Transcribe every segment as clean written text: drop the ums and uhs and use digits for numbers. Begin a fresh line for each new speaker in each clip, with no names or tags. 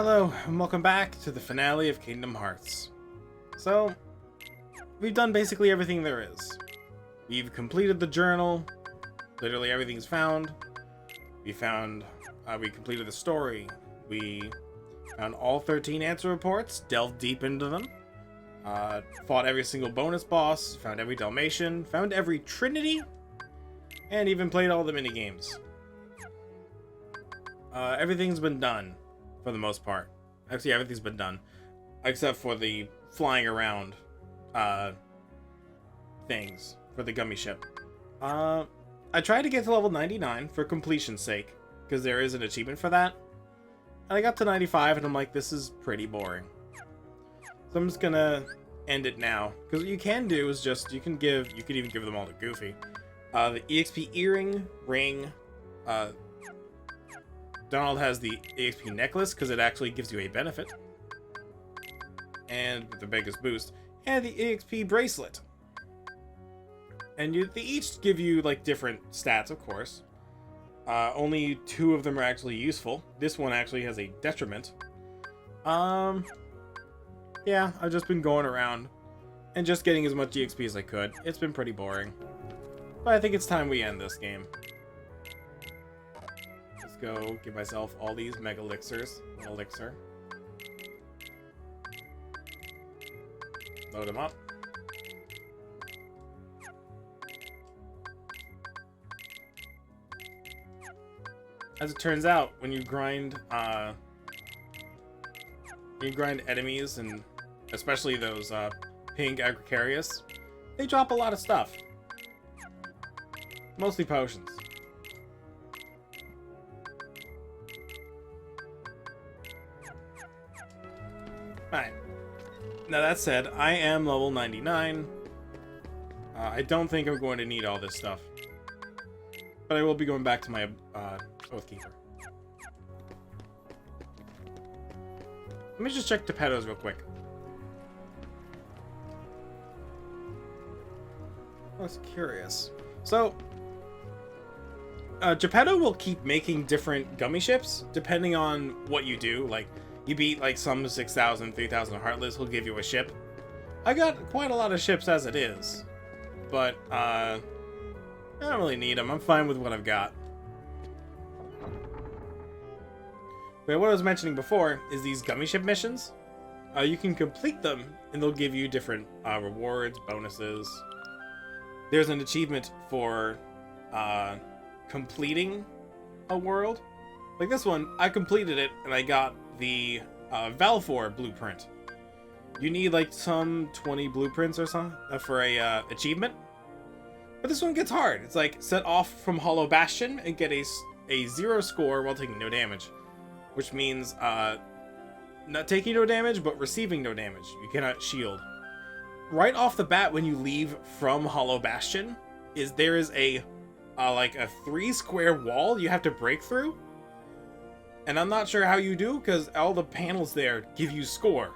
Hello, and welcome back to the finale of Kingdom Hearts. So, we've done basically everything there is. We've completed the journal, literally everything's found. We completed the story. We found all 13 answer reports, delved deep into them, fought every single bonus boss, found every Dalmatian, found every Trinity, and even played all the minigames. Everything's been done. For the most part. Actually, everything's been done. Except for the flying around things for the gummy ship. I tried to get to level 99 for completion's sake, because there is an achievement for that. And I got to 95 and I'm like, this is pretty boring. So I'm just gonna end it now. Because what you can do is just, you could even give them all to Goofy. The EXP earring, ring, Donald has the EXP necklace because it actually gives you a benefit. And with the biggest boost. And the EXP bracelet. And they each give you like different stats, of course. Only 2 of them are actually useful. This one actually has a detriment. Yeah, I've just been going around and just getting as much EXP as I could. It's been pretty boring. But I think it's time we end this game. Go give myself all these mega elixirs. Elixir. Load them up. As it turns out, when you grind enemies, and especially those pink Agricarius, they drop a lot of stuff. Mostly potions. Alright. Now that said, I am level 99. I don't think I'm going to need all this stuff. But I will be going back to my Oathkeeper. Let me just check Geppetto's real quick. I was curious. So, Geppetto will keep making different gummy ships depending on what you do. Like, you beat like some 6,000, 3,000 Heartless, he'll give you a ship. I got quite a lot of ships as it is. But, I don't really need them. I'm fine with what I've got. But what I was mentioning before is these gummy ship missions. You can complete them, and they'll give you different rewards, bonuses. There's an achievement for completing a world. Like this one, I completed it, and I got the Valfor blueprint. You need like some 20 blueprints or something for a achievement. But this one gets hard. It's like set off from Hollow Bastion and get a 0 score while taking no damage. Which means not taking no damage, but receiving no damage. You cannot shield. Right off the bat when you leave from Hollow Bastion, there is a like a 3 square wall you have to break through. And I'm not sure how you do, because all the panels there give you score.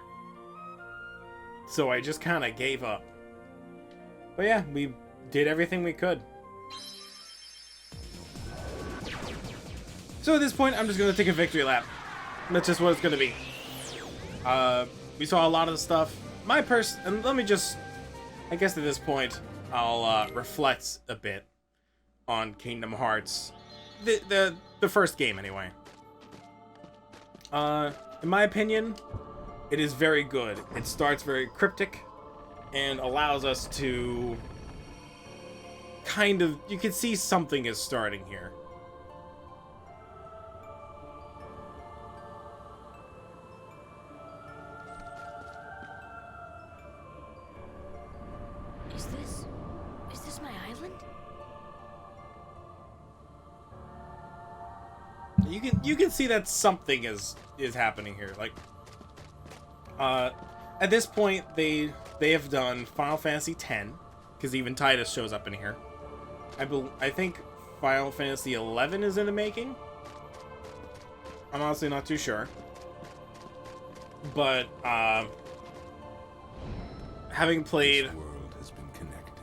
So I just kind of gave up. But yeah, we did everything we could. So at this point, I'm just going to take a victory lap. That's just what it's going to be. We saw a lot of the stuff. And let me just... I guess at this point, I'll reflect a bit on Kingdom Hearts. The first game, anyway. In my opinion, it is very good. It starts very cryptic and allows us to kind of... You can see something is starting here.
Is this my island?
You can see that something is happening here. Like, at this point, they have done Final Fantasy X, because even Titus shows up in here. I think Final Fantasy 11 is in the making. I'm honestly not too sure. But having played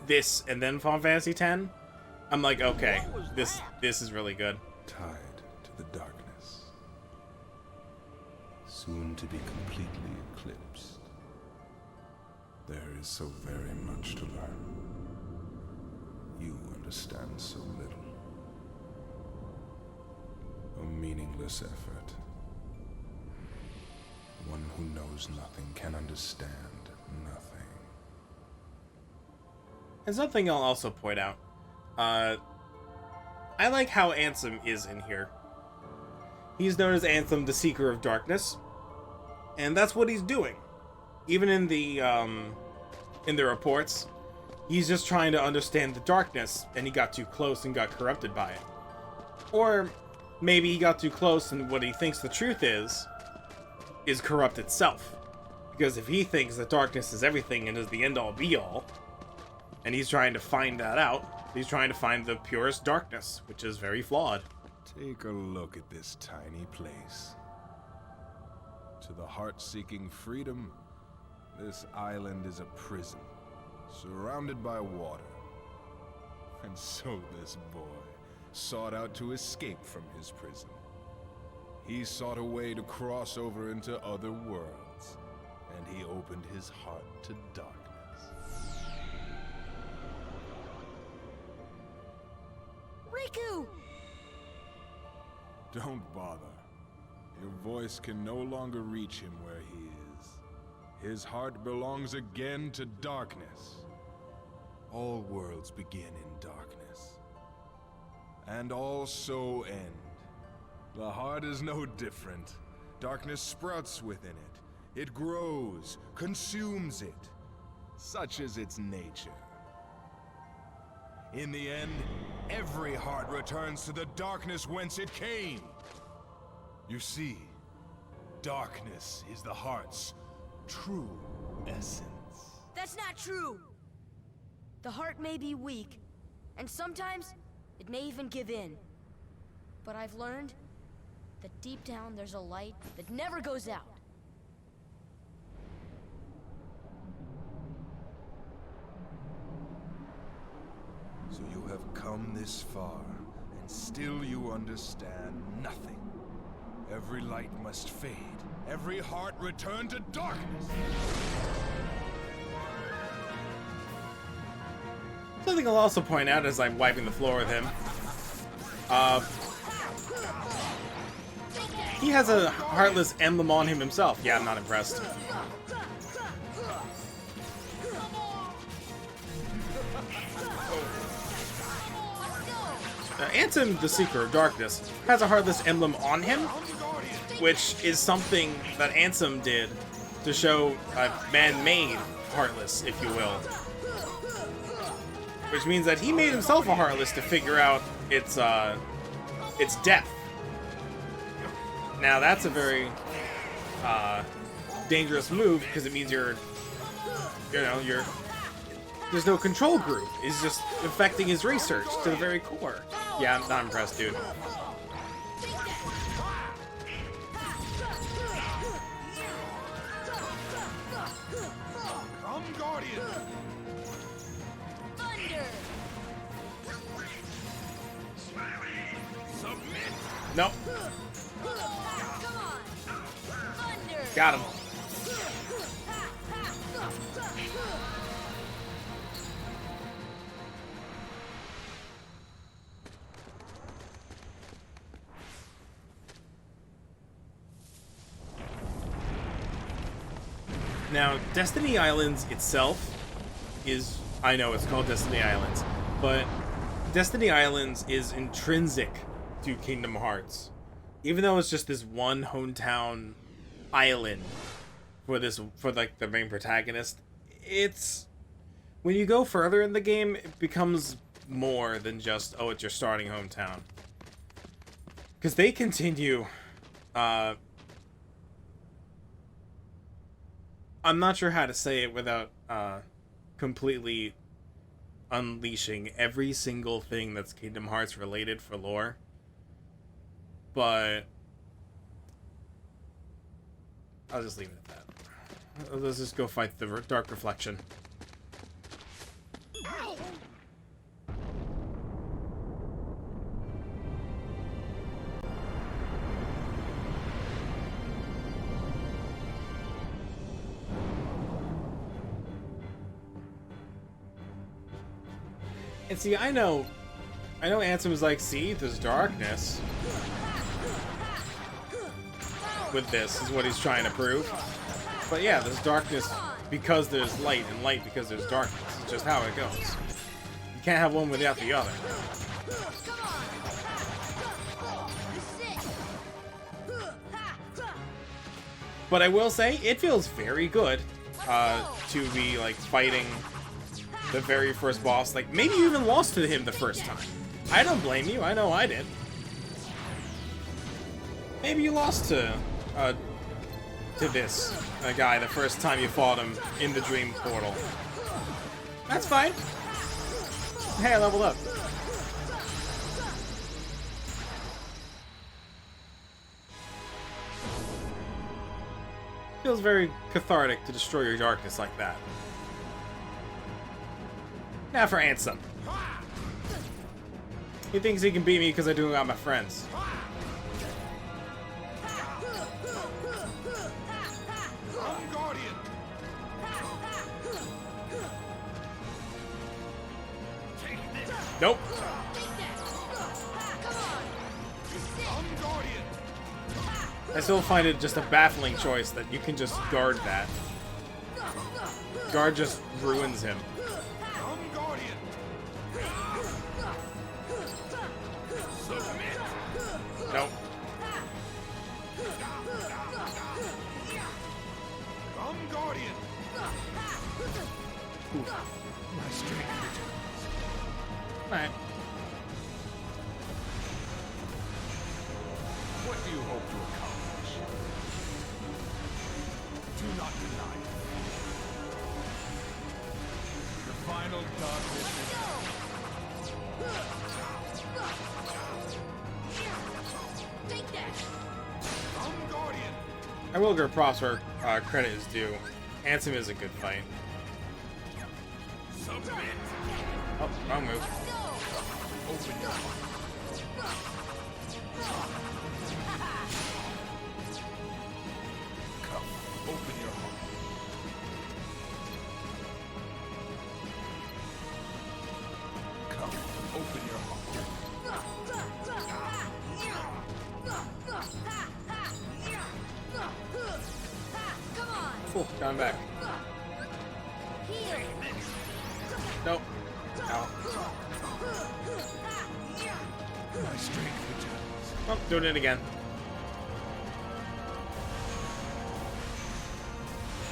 this and then Final Fantasy X, I'm like, okay, this is really good.
Tied to the darkness. soon to be completely eclipsed. There is so very much to learn. You understand so little. A meaningless effort. One who knows nothing can understand nothing.
And something I'll also point out. I like how Ansem is in here. He's known as Anthem, the Seeker of Darkness. And that's what he's doing. Even in the reports, he's just trying to understand the darkness, and he got too close and got corrupted by it. Or maybe he got too close and what he thinks the truth is corrupt itself. Because if he thinks that darkness is everything and is the end-all be-all, and he's trying to find that out, he's trying to find the purest darkness, which is very flawed.
Take a look at this tiny place. To the heart-seeking freedom, this island is a prison, surrounded by water. And so this boy sought out to escape from his prison. He sought a way to cross over into other worlds, and he opened his heart to darkness.
Riku!
Don't bother. Your voice can no longer reach him where he is. His heart belongs again to darkness. All worlds begin in darkness. And all so end. The heart is no different. Darkness sprouts within it. It grows, consumes it. Such is its nature. In the end, every heart returns to the darkness whence it came. You see, darkness is the heart's true essence.
That's not true! The heart may be weak, and sometimes it may even give in. But I've learned that deep down there's a light that never goes out.
So you have come this far, and still you understand nothing. Every light must fade. Every heart return to darkness.
Something I'll also point out as I'm wiping the floor with him. He has a Heartless emblem on him himself. Yeah, I'm not impressed. Ansem, the Seeker of Darkness, has a Heartless emblem on him, which is something that Ansem did to show a man-made Heartless, if you will. Which means that he made himself a Heartless to figure out its depth. Now that's a very dangerous move because it means you're there's no control group. It's just affecting his research to the very core. Yeah, I'm not impressed, dude.
Come, Guardian!
Thunder!
Submit!
Nope.
Come on! Thunder!
Got him. Now, Destiny Islands itself is... I know it's called Destiny Islands, but Destiny Islands is intrinsic to Kingdom Hearts. Even though it's just this one hometown island for like the main protagonist, it's... When you go further in the game, it becomes more than just, oh, it's your starting hometown. Because they continue... I'm not sure how to say it without completely unleashing every single thing that's Kingdom Hearts related for lore. But I'll just leave it at that. Let's just go fight the Dark Reflection. And see, I know Ansem was like, see, there's darkness. With this, is what he's trying to prove. But yeah, there's darkness because there's light, and light because there's darkness. It's just how it goes. You can't have one without the other. But I will say, it feels very good to be, like, fighting the very first boss. Like, maybe you even lost to him the first time. I don't blame you. I know I did. Maybe you lost to this guy the first time you fought him in the dream portal. That's fine. Hey, I leveled up. Feels very cathartic to destroy your darkness like that. Now for Ansem. He thinks he can beat me because I do got my friends. Nope. I still find it just a baffling choice that you can just guard that. Guard just ruins him. Nope.
My strength returns.
Alright.
What do you hope to accomplish? Do not deny it. The final darkness is
Take that!
I'm Guardian.
I will give props where credit is due. Ansem is a good fight.
Submit.
Oh, wrong move.
Open your heart. Come, open your heart. Come, open your heart.
Come on!
Cool, got him back.
Heal!
Nope. Ow.
My strength returns.
Oh, doing it again.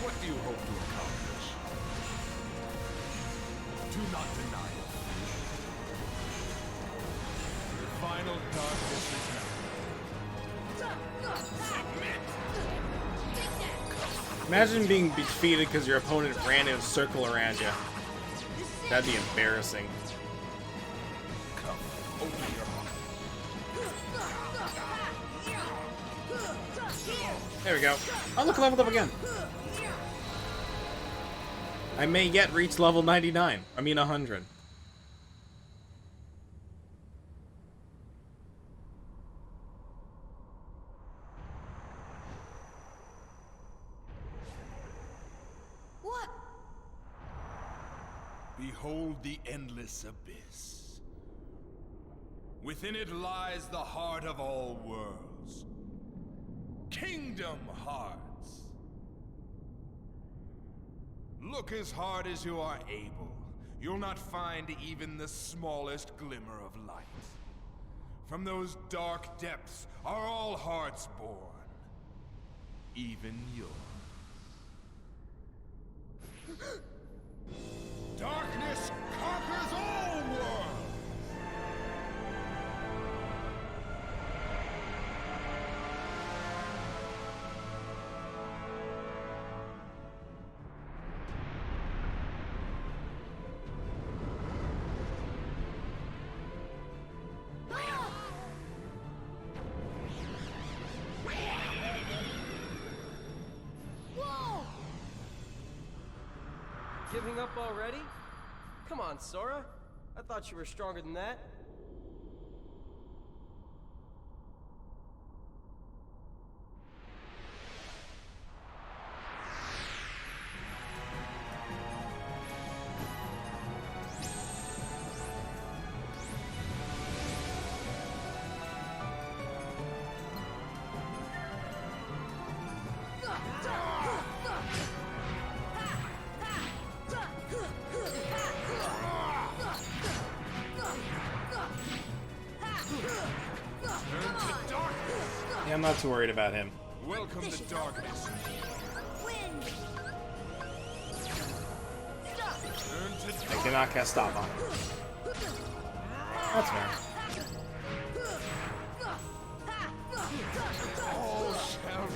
What do you hope to accomplish? Do not deny it. The final darkness is now. Submit.
Imagine being defeated because your opponent ran in a circle around you. That'd be embarrassing.
Come, open your heart.
There we go. Oh, look, I leveled up again. I may yet reach level 99. I mean 100.
What?
Behold the endless abyss. Within it lies the heart of all worlds. Kingdom Hearts. Look as hard as you are able. You'll not find even the smallest glimmer of light. From those dark depths are all hearts born. Even yours. Darkness conquers all worlds!
Whoa!
Giving up already? Come on, Sora. I thought you were stronger than that.
Yeah, I'm not too worried about him.
Welcome to darkness.
Wind. Stop.
Turn to
I cannot cast stop on him. That's fair.
all shall be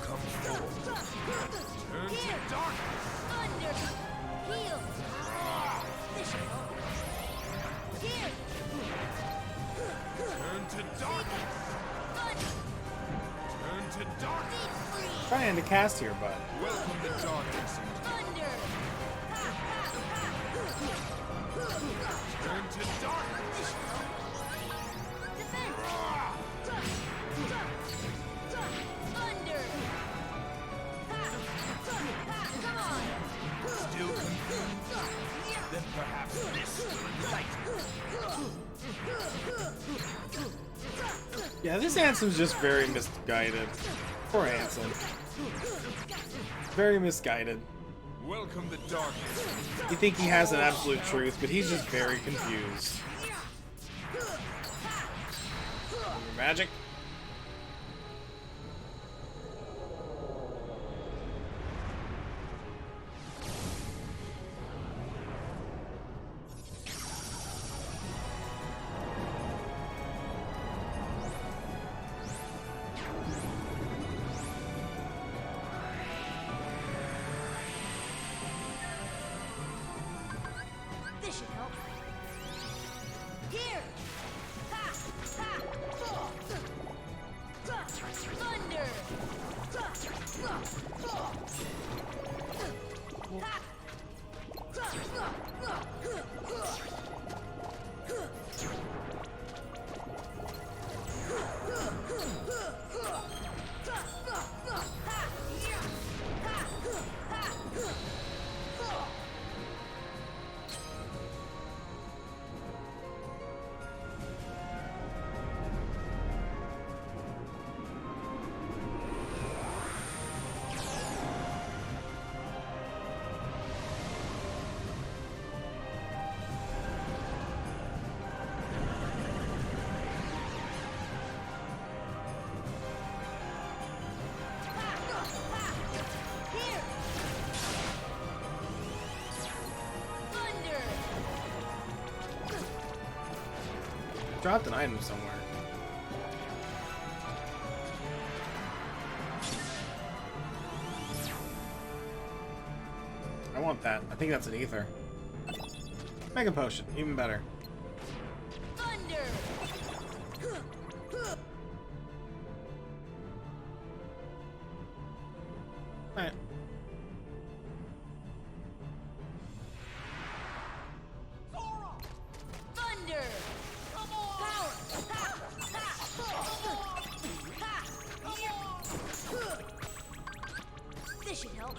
come forth. Turn
Here.
to darkness.
Under. Heal. This should help. Here.
Turn to darkness.
Thunder.
Turn to darkness.
Deep freeze.
Trying to cast here, but
Welcome to darkness.
Thunder.
Turn to darkness.
Defense. Thunder. Come on.
Still confused? Then perhaps this will enlighten.
yeah, this Ansem's just very misguided. Poor Ansem. Very misguided.
Welcome to darkness.
You think he has an absolute truth, but he's just very confused. Magic.
This should help. Here. Ha. Ha. Thunder. Here. Thunder.
Dropped an item somewhere. I want that. I think that's an ether. Mega potion, even better.
Thunder.
Alright.
Thunder. Power. Ha. Ha. This should help.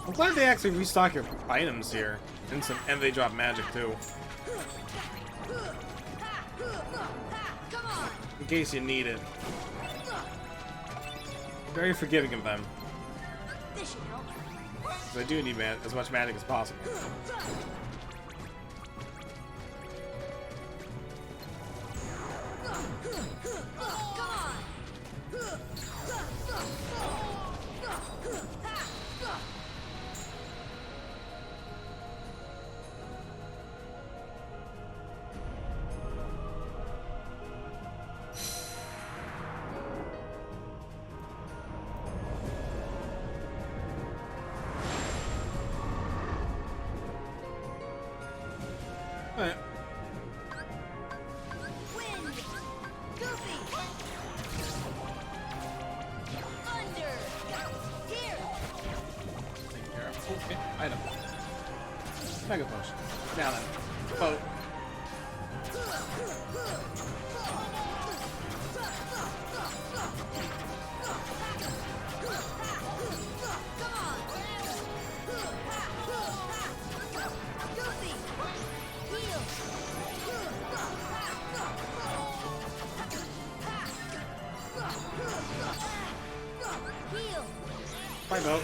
I'm glad they actually restock your items here. And they drop magic too.
Come on.
In case you need it. Very forgiving of them.
This should help.
Because I do need as much magic as possible.
Come on.
Alright.
Wind. Goofy. Thunder. Here.
Take care of. Okay, item. Mega potion. Now then. Boat.
Come on. Goofy. Heal. Heal.
Bye, boat.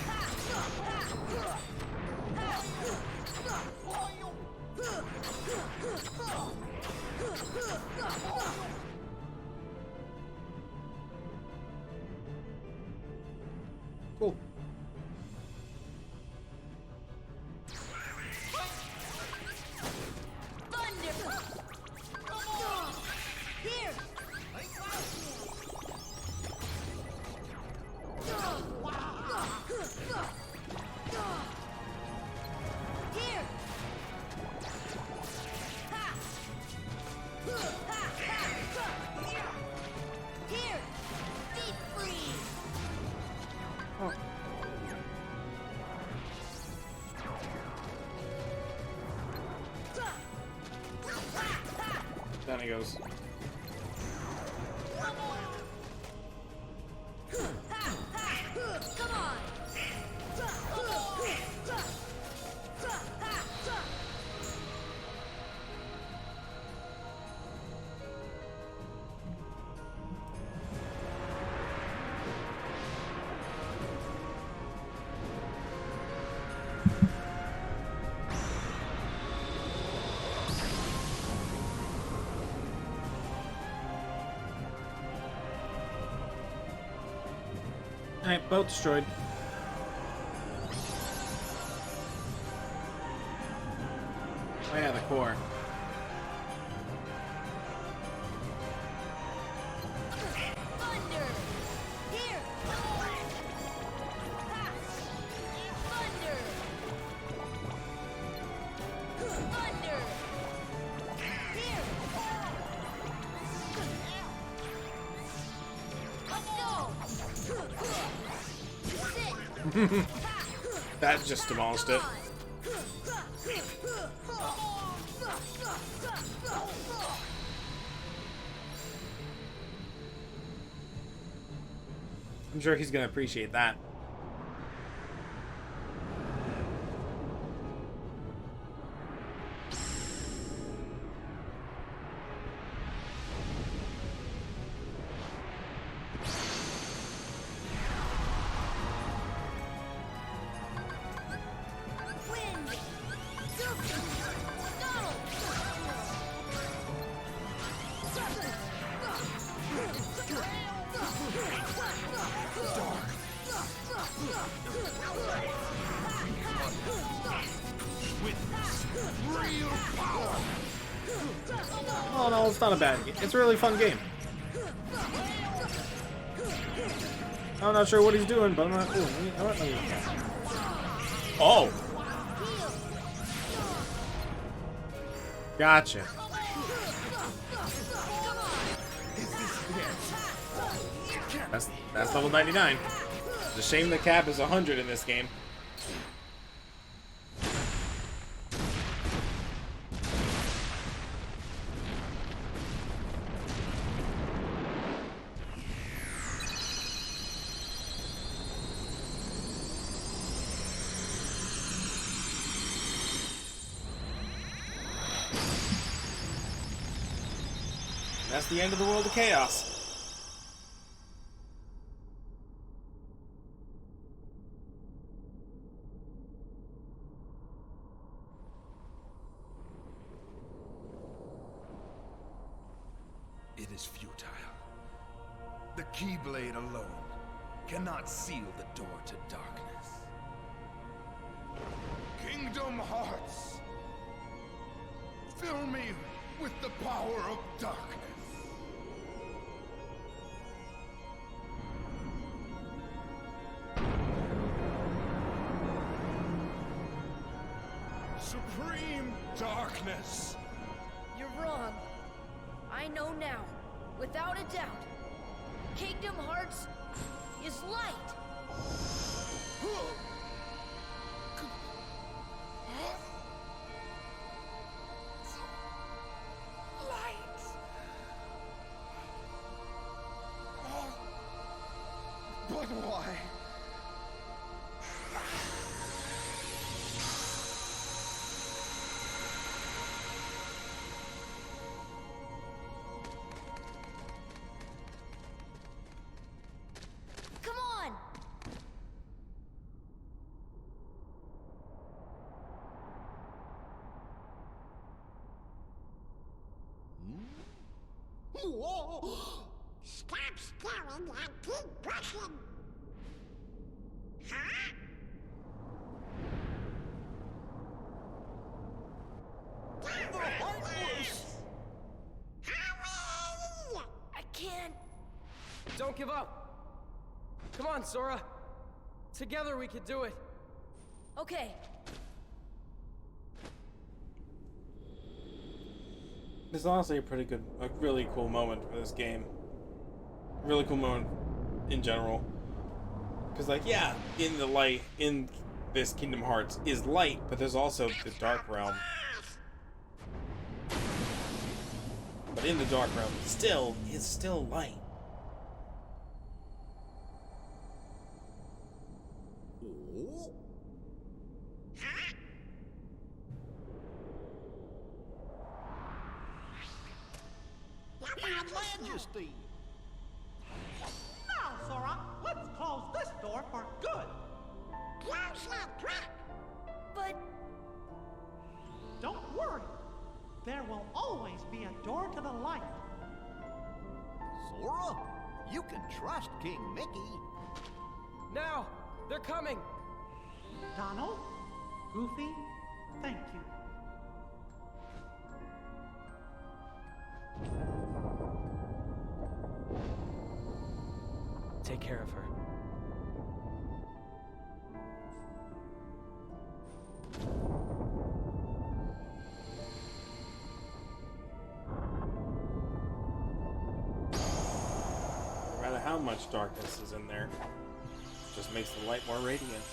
kind of goes.
Come on!
Alright, boat destroyed. Oh yeah, the core.
Thunder! Here! Ha! Thunder! Thunder! Here! Let's go! Sit!
That just demolished it. I'm sure he's gonna appreciate that.
Wind! Donald!
Oh no, it's not a bad game. It's a really fun game. I'm not sure what he's doing, but I'm not. Ooh, oh! Gotcha. That's level 99. It's a shame the cap is 100 in this game. That's the end of the World of Chaos.
It is futile. The Keyblade alone cannot seal the door to darkness. Kingdom Hearts! Fill me with the power of darkness. Supreme darkness!
You're wrong. I know now, without a doubt. Kingdom Hearts is light.
Light! But why?
Come on!
Stop staring and keep brushing. Huh? Hurry!
I can't.
Don't give up. Come on, Sora. Together we could do it.
Okay.
It's honestly a really cool moment for this game. Really cool moment in general. Because, like, yeah, in the light, in this Kingdom Hearts is light, but there's also the dark realm. But in the dark realm, still is still light.
Your Majesty! Now, Sora, let's close this door for good.
Close it quick.
But
Don't worry. There will always be a door to the light.
Sora, you can trust King Mickey.
Now! They're coming!
Donald, Goofy, thank you.
Take care of her.
No matter how much darkness is in there, it just makes the light more radiant.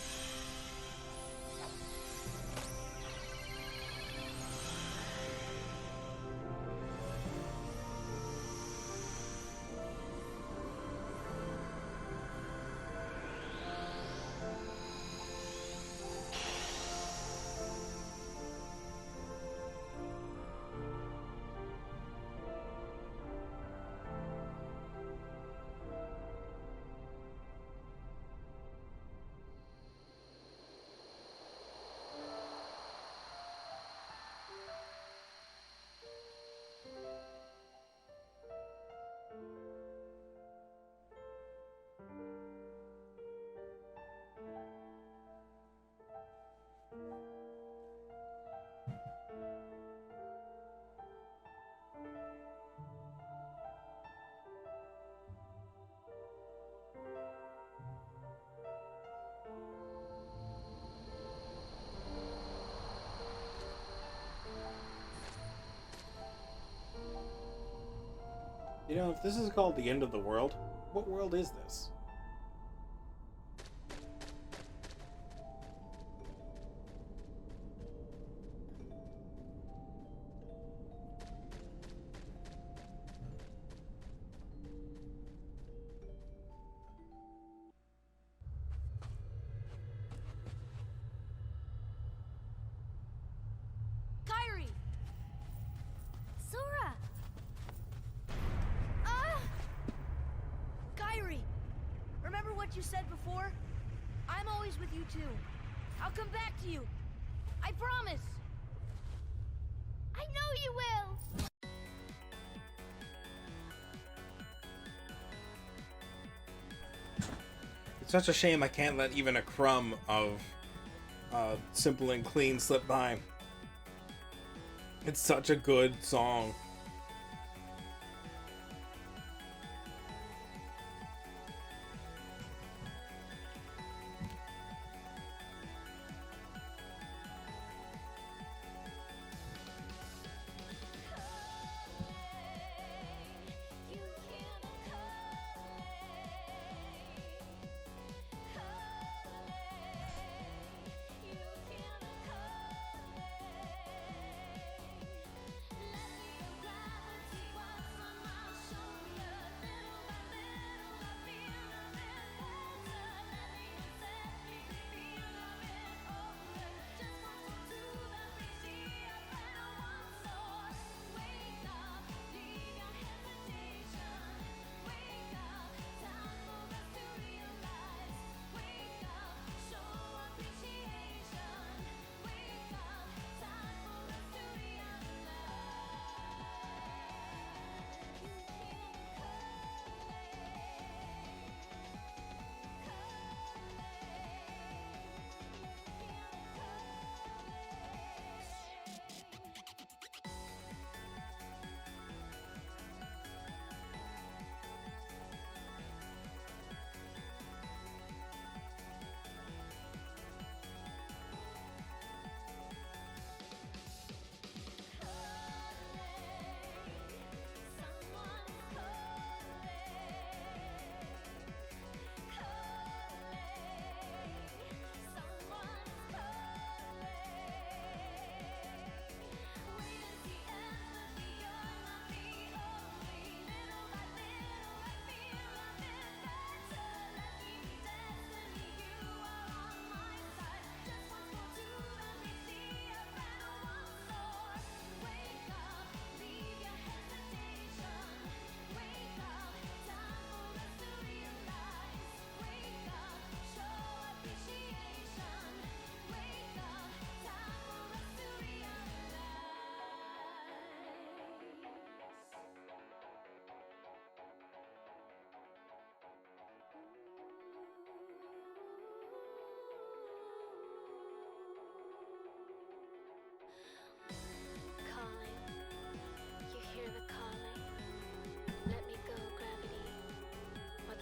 You know, if this is called the end of the world, what world is this?
Kyrie! Sora! Kyrie! Remember what you said before? I'm always with you too. I'll come back to you. I promise! I know you will!
It's such a shame I can't let even a crumb of Simple and Clean slip by. It's such a good song.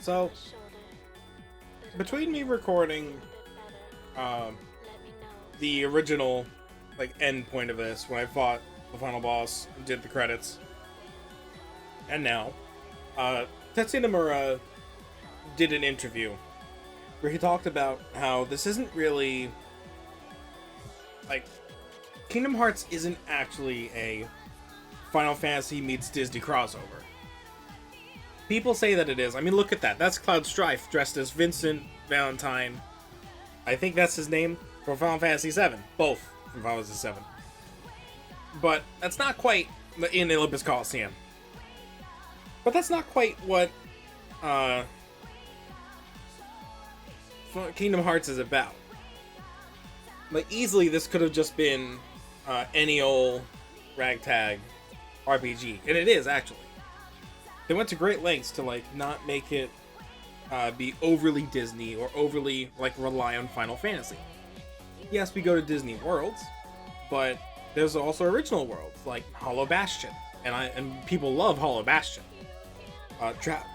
So, between me recording the original like end point of this, when I fought the final boss and did the credits, and now, Tetsuya Nomura did an interview where he talked about how this isn't really like Kingdom Hearts isn't actually a Final Fantasy meets Disney crossover. People say that it is. I mean, look at that. That's Cloud Strife dressed as Vincent Valentine. I think that's his name from Final Fantasy VII. Both from Final Fantasy VII. But that's not quite in Olympus Coliseum. But that's not quite what Kingdom Hearts is about. Like, easily this could have just been any old ragtag RPG. And it is, actually. They went to great lengths to, like, not make it be overly Disney or overly, like, rely on Final Fantasy. Yes, we go to Disney worlds, but there's also original worlds, like Hollow Bastion. And people love Hollow Bastion.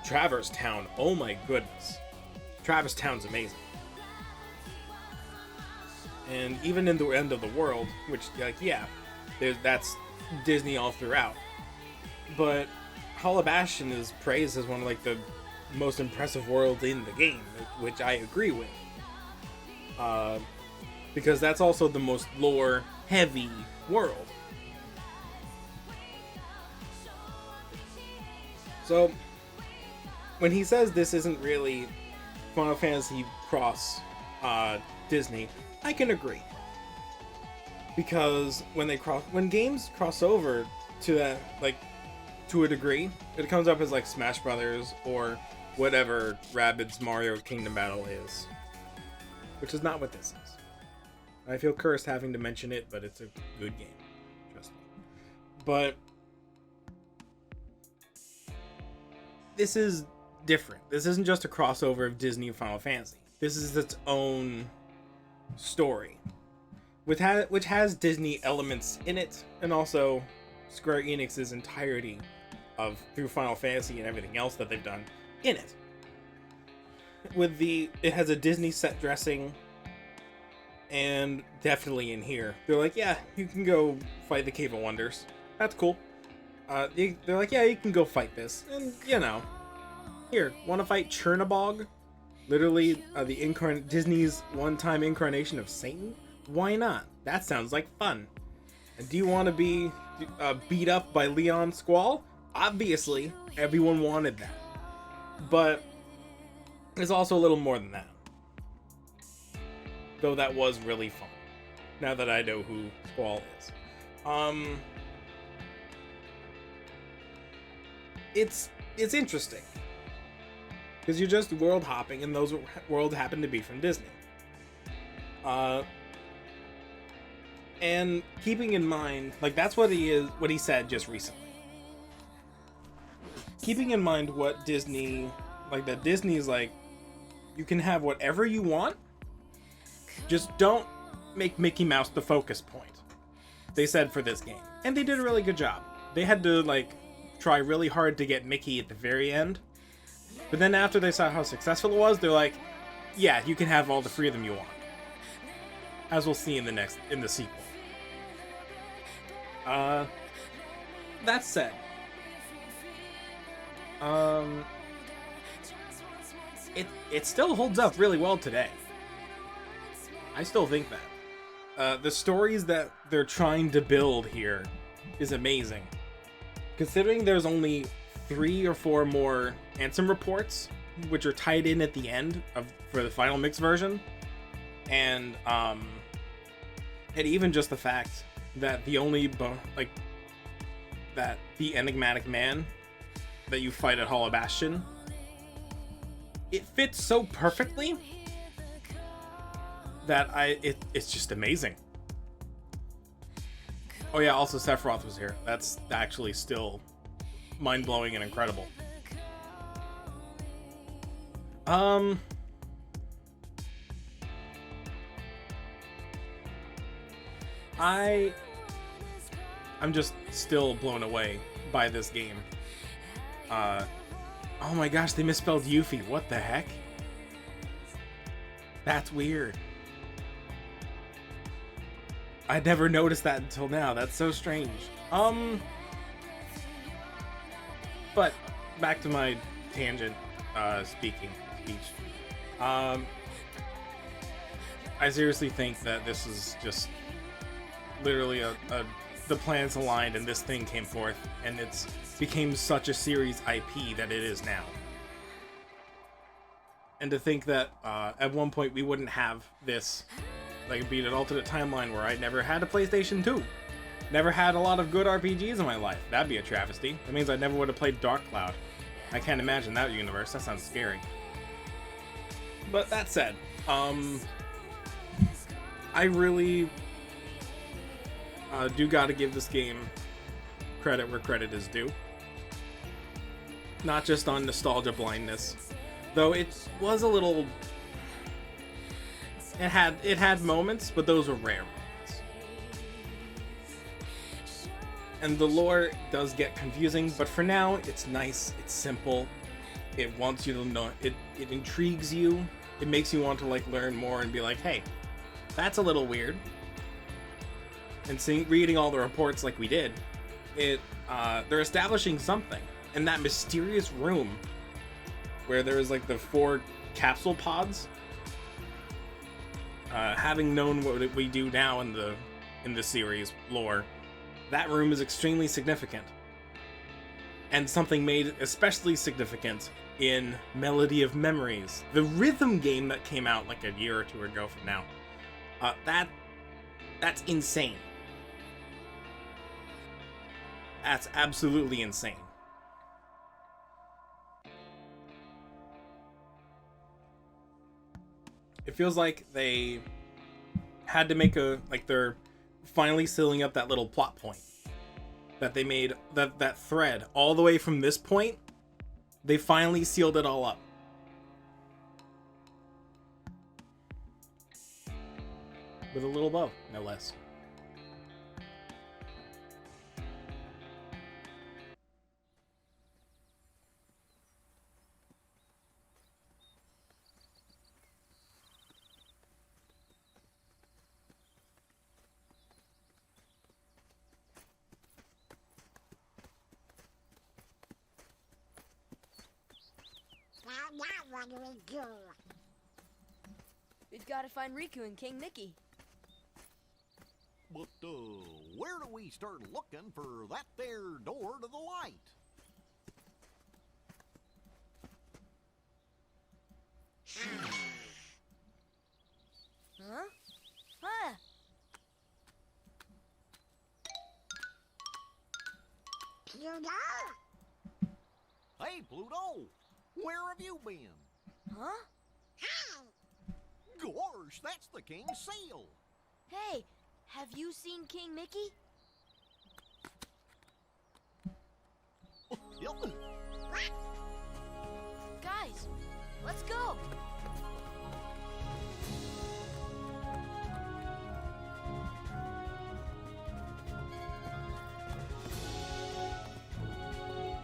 Traverse Town, oh my goodness. Traverse Town's amazing. And even in the end of the world, which, like, yeah, that's Disney all throughout. But Hollow Bastion is praised as one of, like, the most impressive worlds in the game, which I agree with. Because that's also the most lore-heavy world. So, when he says this isn't really Final Fantasy cross Disney, I can agree. Because when games cross over to that, like, to a degree, it comes up as like Smash Brothers or whatever Rabbids Mario Kingdom Battle is. Which is not what this is. I feel cursed having to mention it, but it's a good game. Trust me. But this is different. This isn't just a crossover of Disney and Final Fantasy. This is its own story, which has Disney elements in it, and also Square Enix's entirety of through Final Fantasy and everything else that they've done in it. It has a Disney set dressing, and definitely in here, they're like, yeah, you can go fight the Cave of Wonders. That's cool. They're like, yeah, you can go fight this, and you know, here, want to fight Chernabog? Literally, Disney's one-time incarnation of Satan? Why not? That sounds like fun. And do you want to be beat up by Leon Squall? Obviously, everyone wanted that. But there's also a little more than that. Though that was really fun. Now that I know who Squall is. It's interesting. Because you're just world hopping, and those worlds happen to be from Disney. And keeping in mind, like, that's what he said just recently. Keeping in mind what Disney, like, that Disney's like, you can have whatever you want, just don't make Mickey Mouse the focus point. They said for this game. And they did a really good job. They had to, like, try really hard to get Mickey at the very end. But then after they saw how successful it was, they're like, yeah, you can have all the freedom you want. As we'll see in the sequel. That said, it still holds up really well today. I still think that. The stories that they're trying to build here is amazing. Considering there's only 3 or 4 more Ansem reports, which are tied in at the end for the final mix version, and even just the fact that the enigmatic man that you fight at Hollow Bastion, it fits so perfectly that it's just amazing. Oh yeah, also Sephiroth was here. That's actually still mind-blowing and incredible. I'm just still blown away by this game. Oh my gosh, they misspelled Yuffie. What the heck? That's weird. I never noticed that until now. That's so strange. But back to my tangent speech. I seriously think that this is just literally the planets aligned and this thing came forth and it's became such a series IP that it is now. And to think that at one point we wouldn't have this, like, be an alternate timeline where I never had a PlayStation 2. Never had a lot of good RPGs in my life. That'd be a travesty. That means I never would have played Dark Cloud. I can't imagine that universe. That sounds scary. But that said, I really do gotta give this game credit where credit is due. Not just on nostalgia blindness, though it was a little. It had moments, but those were rare moments. And the lore does get confusing, but for now, it's nice, it's simple, it wants you to know, it intrigues you, it makes you want to, like, learn more and be like, hey, that's a little weird. And reading all the reports like we did, they're establishing something. In that mysterious room, where there is, like, the 4 capsule pods, having known what we do now in the series lore, that room is extremely significant. And something made especially significant in Melody of Memories, the rhythm game that came out like a year or two ago from now. That's insane. That's absolutely insane. It feels like they had to make they're finally sealing up that little plot point that they made, that thread all the way from this point. They finally sealed it all up. With a little bow, no less.
Now what do we do?
We've got to find Riku and King Mickey.
But, where do we start looking for that there door to the light?
Huh? Huh?
Pluto?
Hey, Pluto! Where have you been?
Huh?
Hey!
Gosh, that's the king's seal!
Hey, have you seen King Mickey?
Yep.
Guys, let's go.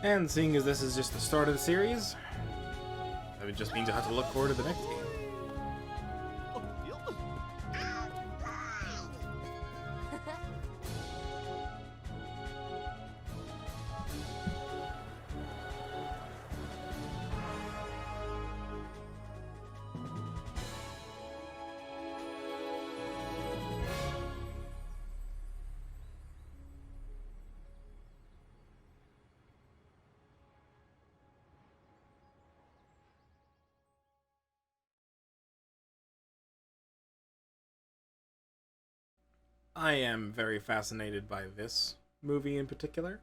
And seeing as this is just the start of the series, that just means you'll have to look forward to the next game.
Yep.
I am very fascinated by this movie in particular,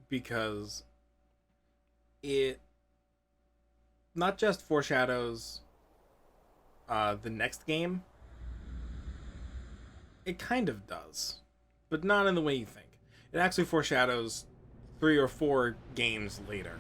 because it not just foreshadows the next game, it kind of does, but not in the way you think. It actually foreshadows 3 or 4 games later.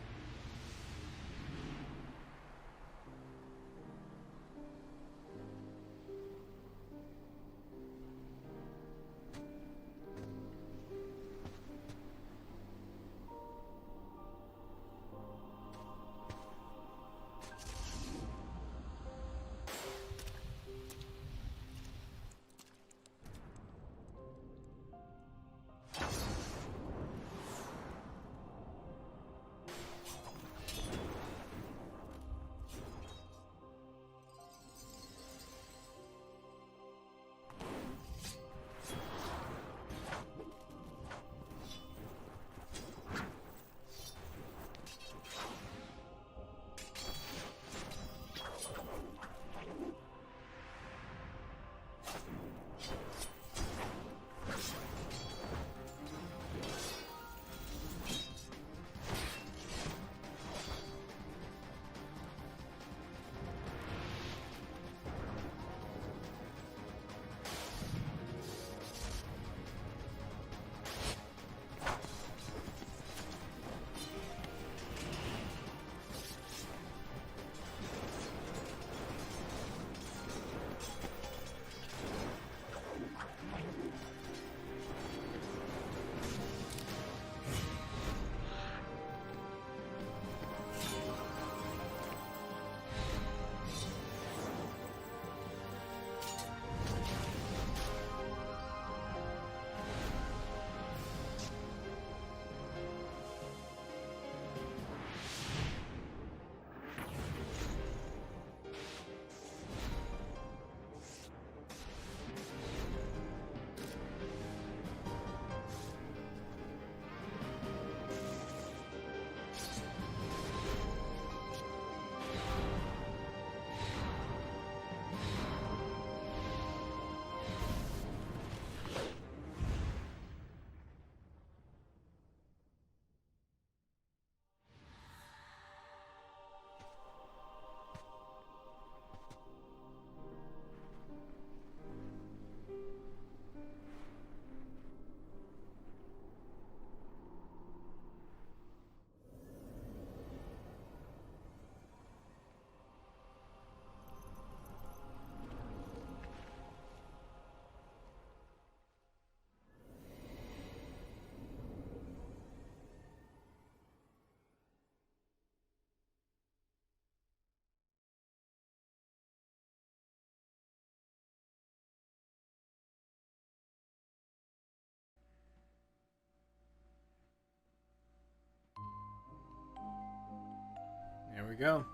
go.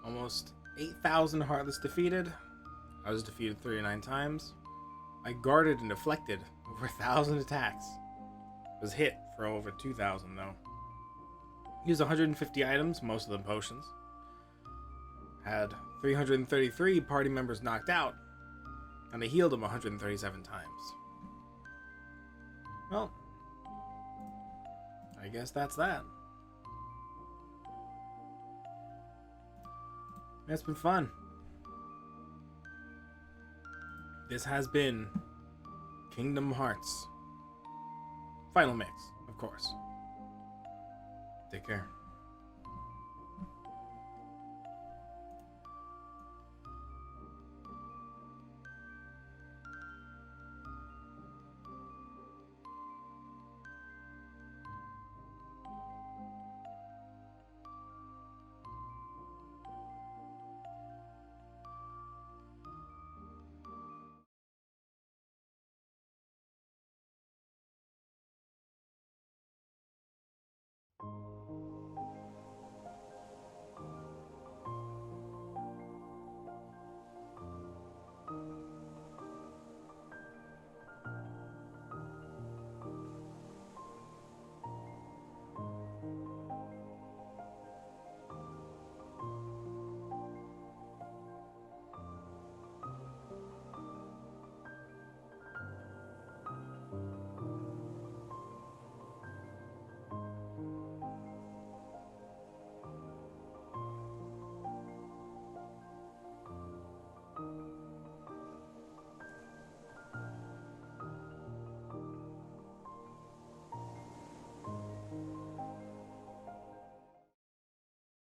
Almost 8,000 Heartless defeated. I was defeated 39 times. I guarded and deflected over 1,000 attacks. Was hit for over 2,000 though. Used 150 items, most of them potions. Had 333 party members knocked out. And I healed them 137 times. Well, I guess that's that. It's been fun. This has been Kingdom Hearts. Final mix, of course. Take care.